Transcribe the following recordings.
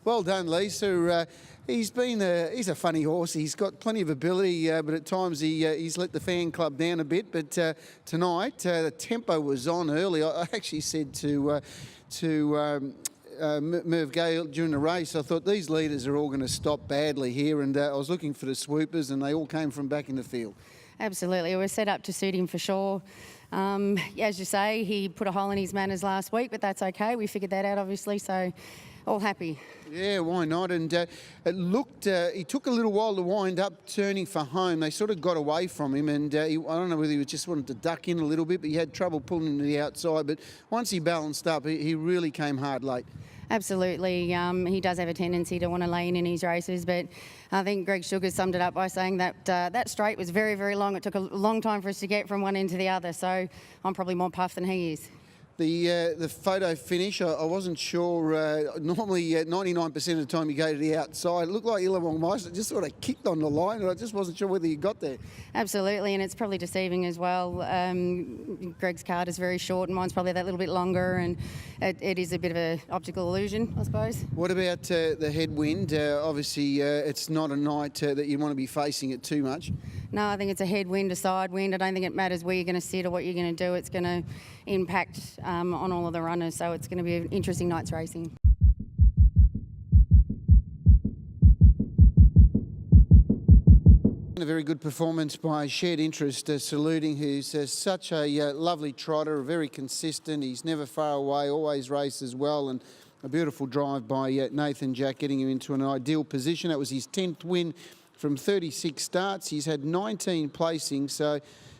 Well done, Lisa. He's a funny horse. He's got plenty of ability, but at times he's let the fan club down a bit. But tonight the tempo was on early. I actually said to Merv Gale during the race, I thought these leaders are all going to stop badly here, and I was looking for the swoopers, and they all came from back in the field. Absolutely, we're set up to suit him for sure. As you say, he put a hole in his manners last week, but that's okay. We figured that out, obviously, so all happy. Yeah, why not? And it looked, he took a little while to wind up turning for home. They sort of got away from him, and I don't know whether he just wanted to duck in a little bit, but he had trouble pulling him to the outside. But once he balanced up, he really came hard late. Absolutely. He does have a tendency to want to lay in his races, but I think Greg Sugar summed it up by saying that that straight was very, very long. It took a long time for us to get from one end to the other, so I'm probably more puffed than he is. The photo finish, I wasn't sure. Normally, 99% of the time you go to the outside. It looked like Illawong Meister just sort of kicked on the line, and I just wasn't sure whether you got there. Absolutely, and it's probably deceiving as well. Greg's card is very short, and mine's probably that little bit longer, and it is a bit of an optical illusion, I suppose. What about the headwind? Obviously, it's not a night that you want to be facing it too much. No, I think it's a headwind, a side wind. I don't think it matters where you're going to sit or what you're going to do. It's going to impact on all of the runners, so it's going to be an interesting night's racing. A very good performance by Shared Interest, Saluting, who's such a lovely trotter, very consistent. He's never far away, always races well, and a beautiful drive by Nathan Jack, getting him into an ideal position. That was his 10th win from 36 starts. He's had 19 placings, so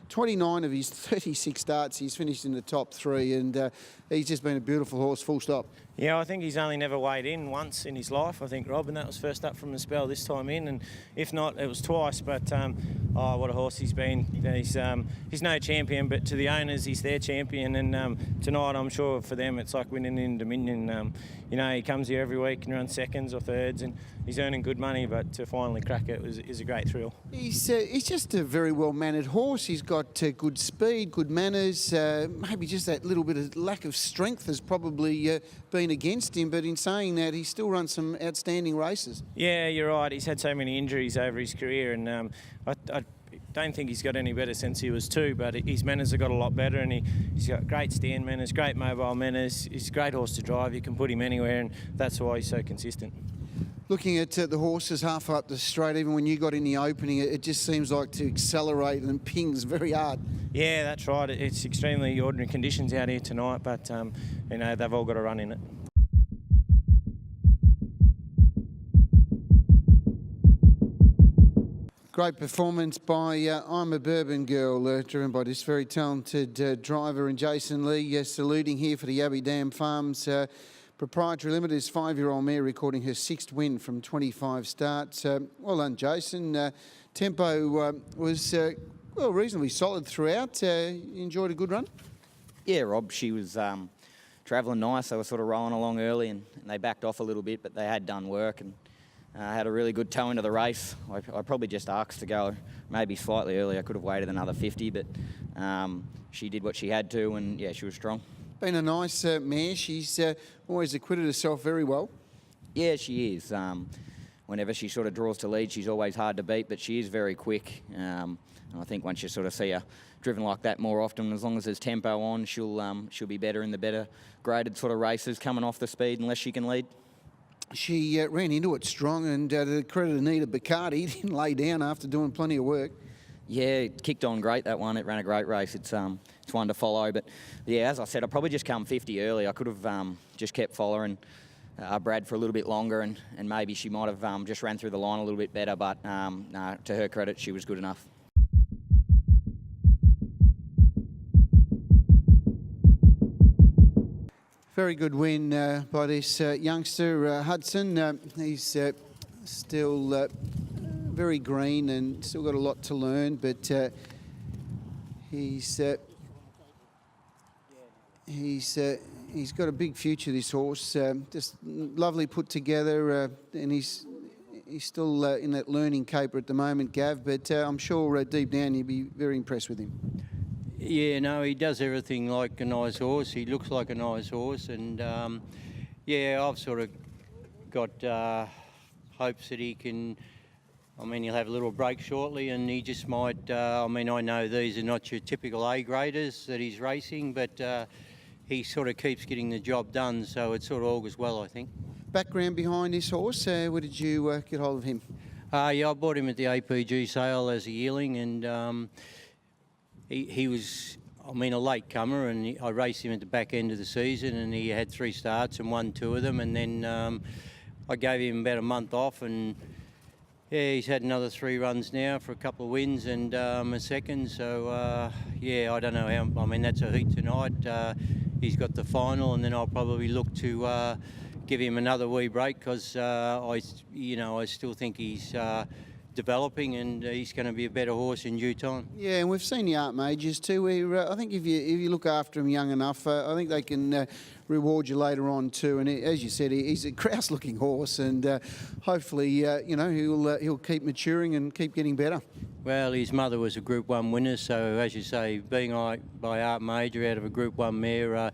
29 of his 36 starts he's finished in the top three, and he's just been a beautiful horse, full stop. Yeah, I think he's only never weighed in once in his life, I think, Rob, and that was first up from the spell this time in, and if not, it was twice. But oh, what a horse he's been. He's no champion, but to the owners, he's their champion, and tonight, I'm sure for them, it's like winning in Dominion. He comes here every week and runs seconds or thirds, and he's earning good money, but to finally crack it is a great thrill. He's just a very well-mannered horse. He's got good speed, good manners. Maybe just that little bit of lack of strength has probably been against him, but in saying that, he still runs some outstanding races. Yeah, you're right. He's had so many injuries over his career, and I don't think he's got any better since he was 2, but his manners have got a lot better, and he's got great stand manners, great mobile manners. He's a great horse to drive. You can put him anywhere, and that's why he's so consistent. Looking at the horses half up the straight, even when you got in the opening, it just seems like to accelerate and pings very hard. Yeah, that's right. It's extremely ordinary conditions out here tonight, but they've all got a run in it. Great performance by I'm a Bourbon Girl, driven by this very talented driver, and Jason Lee, Saluting here for the Abbey Dam Farms Proprietary Limited. His 5-year-old mare recording her 6th win from 25 starts. Well done, Jason. Tempo was reasonably solid throughout. You enjoyed a good run? Yeah, Rob, she was travelling nice. They were sort of rolling along early, and they backed off a little bit, but they had done work and had a really good toe into the race. I probably just asked to go maybe slightly early. I could have waited another 50, but she did what she had to, and yeah, she was strong. Been a nice mare. She's always acquitted herself very well. Yeah, she is. Whenever she sort of draws to lead, she's always hard to beat, but she is very quick. And I think once you sort of see her driven like that more often, as long as there's tempo on, she'll be better in the better graded sort of races, coming off the speed unless she can lead. She ran into it strong, and to the credit of Nita Bacardi, he didn't lay down after doing plenty of work. Yeah, it kicked on great, that one. It ran a great race. It's one to follow. But yeah, as I said, I probably just come 50 early. I could have just kept following Brad for a little bit longer, and maybe she might have just ran through the line a little bit better. But no, to her credit, she was good enough. Very good win by this youngster, Hudson. He's still very green and still got a lot to learn, but he's got a big future, this horse. Just lovely put together, and he's still in that learning caper at the moment, Gav, but I'm sure deep down you'll be very impressed with him. Yeah, no, he does everything like a nice horse. He looks like a nice horse, and yeah, I've sort of got hopes that he can. I mean, he'll have a little break shortly, and he just might. I mean, I know these are not your typical A graders that he's racing, but he sort of keeps getting the job done, so it sort of augurs well, I think. Background behind this horse, where did you get hold of him? Yeah, I bought him at the APG sale as a yearling, and he was, I mean, a late comer, and I raced him at the back end of the season, and he had 3 starts and won 2 of them, and then I gave him about a month off, and yeah, he's had another 3 runs now for a couple of wins and a second. So yeah, I don't know how. I mean, that's a heat tonight. He's got the final, and then I'll probably look to give him another wee break because I still think he's developing, and he's going to be a better horse in due time. Yeah, and we've seen the Art Majors too. Where I think if you look after him young enough, I think they can reward you later on too. And as you said, he's a grouse-looking horse, and hopefully, he'll keep maturing and keep getting better. Well, his mother was a Group 1 winner, so as you say, being by Art Major out of a Group 1 mare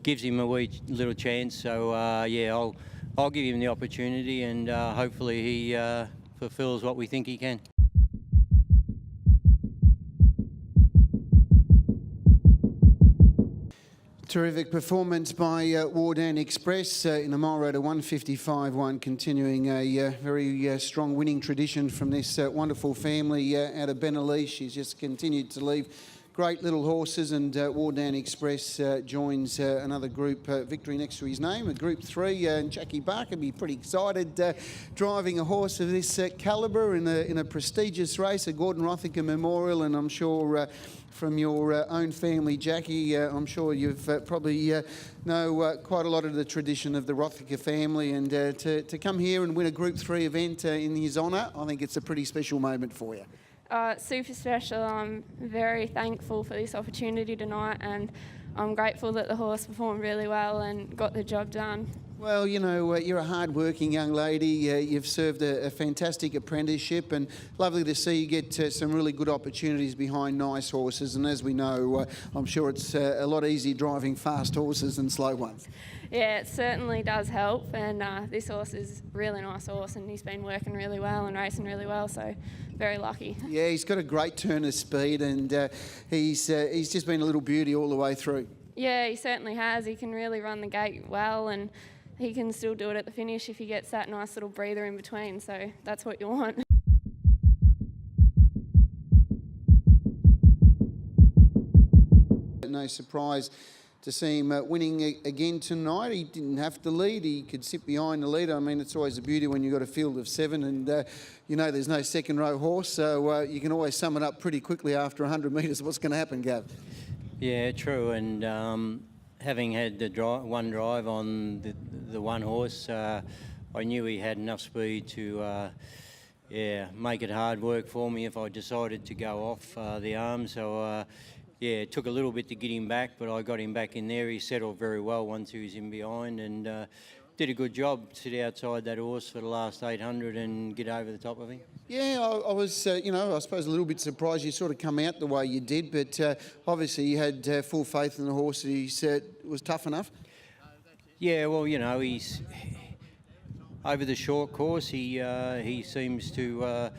gives him a wee little chance. So yeah, I'll give him the opportunity, and hopefully he fulfills what we think he can. Terrific performance by Wardan Express in a mile rate of 155.1, continuing a very strong winning tradition from this wonderful family out of Benalise. She's just continued to leave great little horses, and Wardan Express joins another group victory next to his name, a Group 3, and Jackie Barker will be pretty excited driving a horse of this calibre in a prestigious race, a Gordon Rothicker Memorial, and I'm sure from your own family, Jackie, I'm sure you've probably know quite a lot of the tradition of the Rothicker family, and to come here and win a Group 3 event in his honour, I think it's a pretty special moment for you. Super special. I'm very thankful for this opportunity tonight, and I'm grateful that the horse performed really well and got the job done. Well, you know, you're a hard-working young lady. You've served a fantastic apprenticeship, and lovely to see you get some really good opportunities behind nice horses. And as we know, I'm sure it's a lot easier driving fast horses than slow ones. Yeah, it certainly does help, and this horse is a really nice horse, and he's been working really well and racing really well, so very lucky. Yeah, he's got a great turn of speed, and he's just been a little beauty all the way through. Yeah, he certainly has. He can really run the gate well, and he can still do it at the finish if he gets that nice little breather in between, so that's what you want. No surprise to see him winning again tonight. He didn't have to lead. He could sit behind the leader. I mean, it's always a beauty when you've got a field of 7 and you know there's no second row horse, so you can always sum it up pretty quickly after 100 metres. What's going to happen, Gav? Yeah, true. And having had the one drive on the one horse, I knew he had enough speed to make it hard work for me if I decided to go off the arm. So yeah, it took a little bit to get him back, but I got him back in there. He settled very well once he was in behind, and did a good job, sit outside that horse for the last 800 and get over the top of him. Yeah, I was, I suppose a little bit surprised you sort of come out the way you did, but obviously you had full faith in the horse. He said it was tough enough. Yeah, well, he's over the short course. He seems to,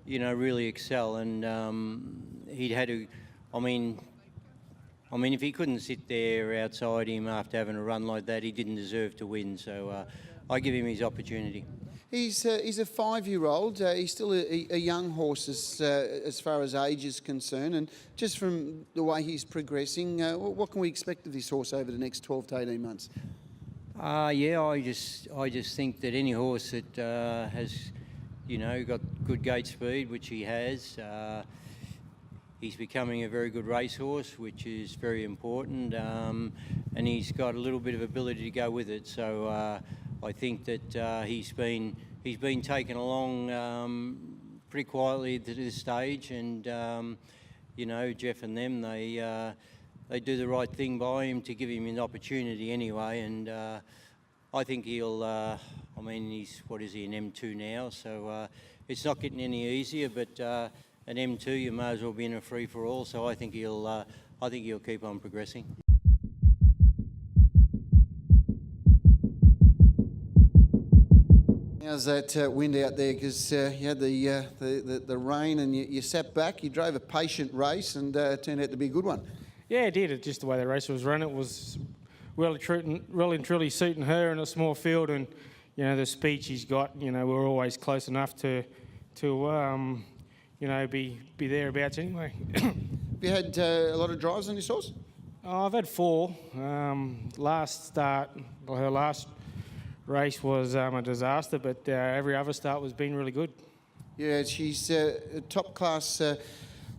really excel, and he'd had to. I mean, if he couldn't sit there outside him after having a run like that, he didn't deserve to win. So I give him his opportunity. He's a 5-year-old. He's still a young horse as far as age is concerned, and just from the way he's progressing, what can we expect of this horse over the next 12 to 18 months? Yeah, I just think that any horse that has, got good gate speed, which he has. He's becoming a very good racehorse, which is very important, and he's got a little bit of ability to go with it. So I think that he's been taken along pretty quietly to this stage, and Jeff and them they do the right thing by him to give him an opportunity anyway, and I think he'll. He's what is he, an M2 now? So it's not getting any easier, but. An M2, you may as well be in a free-for-all, so I think he'll keep on progressing. How's that wind out there? Because you had the rain and you sat back. You drove a patient race and turned out to be a good one. Yeah, it did. It's just the way the race was run. It was well and truly suiting her in a small field, and the speed she's got. We're always close enough to be thereabouts anyway. Have you had a lot of drives on this horse? I've had 4. Her last race was a disaster, but every other start was been really good. Yeah, she's a top class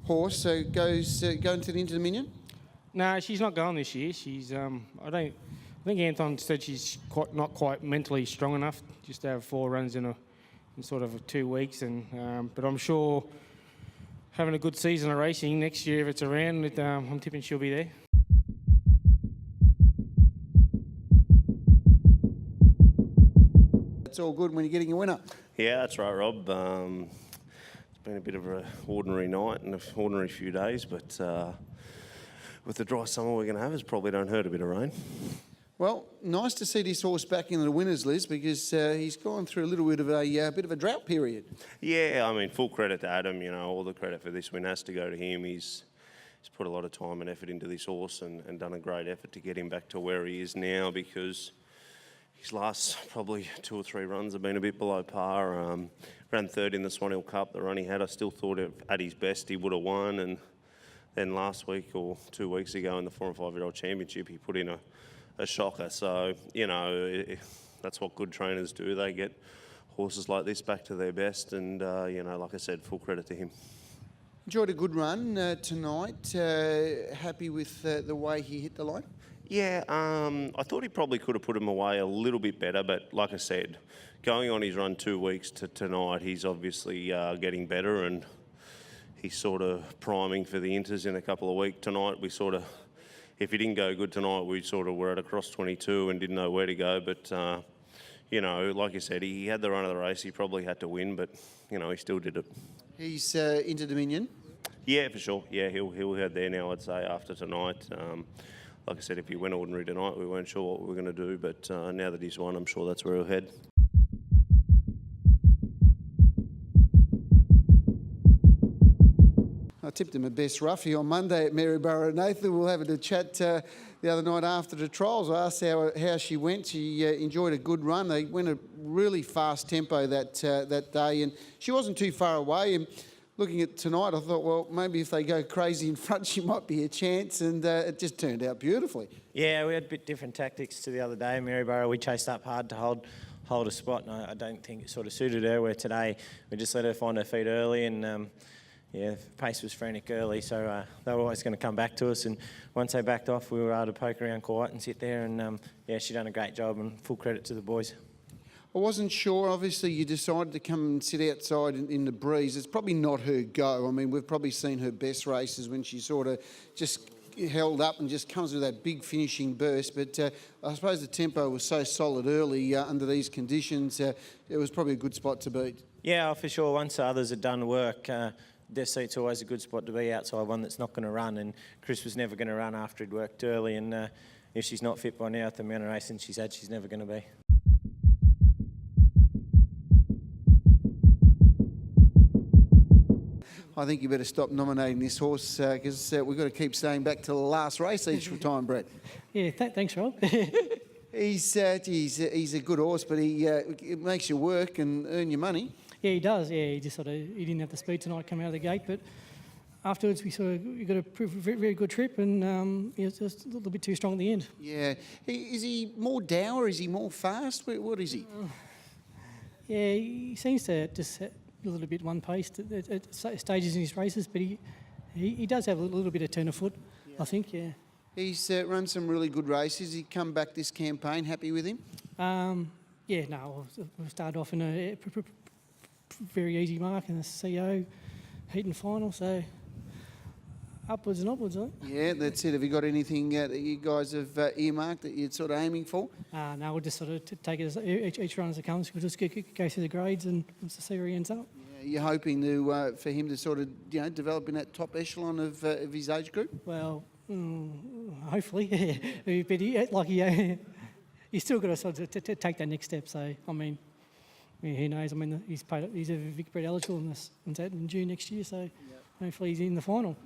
horse. So goes going to the Inter-Dominion. No, she's not going this year. She's I think Anton said she's not quite mentally strong enough just to have 4 runs in sort of 2 weeks, and but I'm sure having a good season of racing next year, if it's around, I'm tipping she'll be there. It's all good when you're getting a winner. Yeah, that's right, Rob. It's been a bit of an ordinary night and an ordinary few days, but with the dry summer we're going to have, it's probably don't hurt a bit of rain. Well, nice to see this horse back in the winners list because he's gone through a little bit of a drought period. Yeah, I mean, full credit to Adam. All the credit for this win has to go to him. He's put a lot of time and effort into this horse and done a great effort to get him back to where he is now, because his last probably 2 or 3 runs have been a bit below par. Ran third in the Swan Hill Cup. The run he had, I still thought at his best he would have won. And then last week or 2 weeks ago in the 4 and 5-year-old championship, he put in a shocker. So, that's what good trainers do. They get horses like this back to their best. And, like I said, full credit to him. Enjoyed a good run tonight. Happy with the way he hit the line? Yeah, I thought he probably could have put him away a little bit better, but like I said, going on his run 2 weeks to tonight, he's obviously getting better, and he's sort of priming for the Inters in a couple of weeks. Tonight, if he didn't go good tonight, we sort of were at a cross 22 and didn't know where to go. But, like you said, he had the run of the race. He probably had to win, but, he still did it. He's Inter-Dominion? Yeah, for sure. Yeah, he'll head there now, I'd say, after tonight. Like I said, if he went ordinary tonight, we weren't sure what we were going to do, but now that he's won, I'm sure that's where he'll head. I tipped him a best roughie on Monday at Maryborough. Nathan, we'll have a chat the other night after the trials. I asked how she went. She enjoyed a good run. They went a really fast tempo that day, and she wasn't too far away. And looking at tonight, I thought, well, maybe if they go crazy in front, she might be a chance, and it just turned out beautifully. Yeah, we had a bit different tactics to the other day. Maryborough, we chased up hard to hold a spot, and I don't think it sort of suited her, where today we just let her find her feet early, and pace was frantic early, so they were always going to come back to us, and once they backed off, we were able to poke around quiet and sit there, and she done a great job, and full credit to the boys. I wasn't sure. Obviously, you decided to come and sit outside in the breeze. It's probably not her go. I mean, we've probably seen her best races when she sort of just held up and just comes with that big finishing burst. But I suppose the tempo was so solid early under these conditions. It was probably a good spot to beat. Yeah, for sure. Once the others had done work, Death Seat's always a good spot to be outside, one that's not going to run. And Chris was never going to run after he'd worked early. And if she's not fit by now at the amount of racing she's had, she's never going to be. I think you better stop nominating this horse because we've got to keep saying back to the last race each time, Brett. Yeah, thanks, Rob. He's a good horse, but it makes you work and earn your money. Yeah, he does. Yeah, he didn't have the speed tonight coming out of the gate, but afterwards we got a very good trip, and it was just a little bit too strong at the end. Yeah, is he more dour? Is he more fast? What is he? Yeah, he seems to just a little bit one paced at stages in his races, but he does have a little bit of turn of foot, I think. Yeah. He's run some really good races. He come back this campaign. Happy with him? Yeah, no, we'll start off in a very easy mark in the CO heat and final, so upwards and upwards, I think. Yeah, that's it. Have you got anything that you guys have earmarked that you're sort of aiming for? No, we'll just sort of take it as each run as it comes. We'll just go through the grades and see where he ends up. Yeah, you're hoping to for him to sort of develop in that top echelon of his age group? Well, hopefully, but he's still got to sort of take that next step. So I mean, mean, who knows? I mean, he's a Vic Bred eligible in June next year, so hopefully he's in the final.